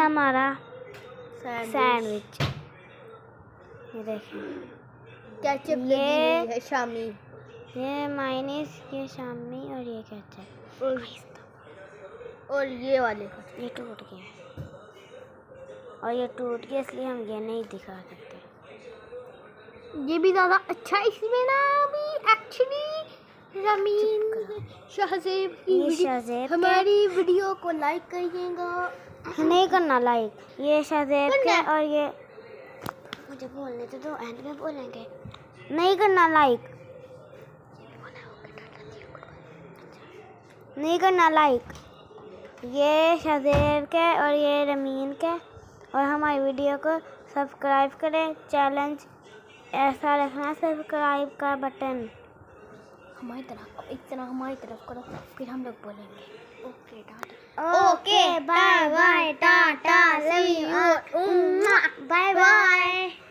हमारा सैंडविच। ये देखिए, केचप ये है शामी, ये मायोनीज, ये शामी और ये केचप और ये वाले ये टूट गया और ये टूट गया, इसलिए हम ये नहीं दिखा सकते। ये भी ज़्यादा अच्छा है इसमें ना। अभी एक्चुअली रमीन शाहज़ेब की हमारी वीडियो को लाइक करिएगा। नहीं करना लाइक, ये शाहज़ेब के और ये मुझे बोलने तो दो, एंड में बोलेंगे। नहीं करना लाइक, नहीं करना लाइक। ये शाहज़ेब के और ये रमीन के, और हमारी वीडियो को सब्सक्राइब करें। चैलेंज ऐसा रखना, सब्सक्राइब का बटन हमारी तरफ, एक तरह हमारी तरफ करो, फिर हम लोग बोलेंगे okay tata. Okay bye bye.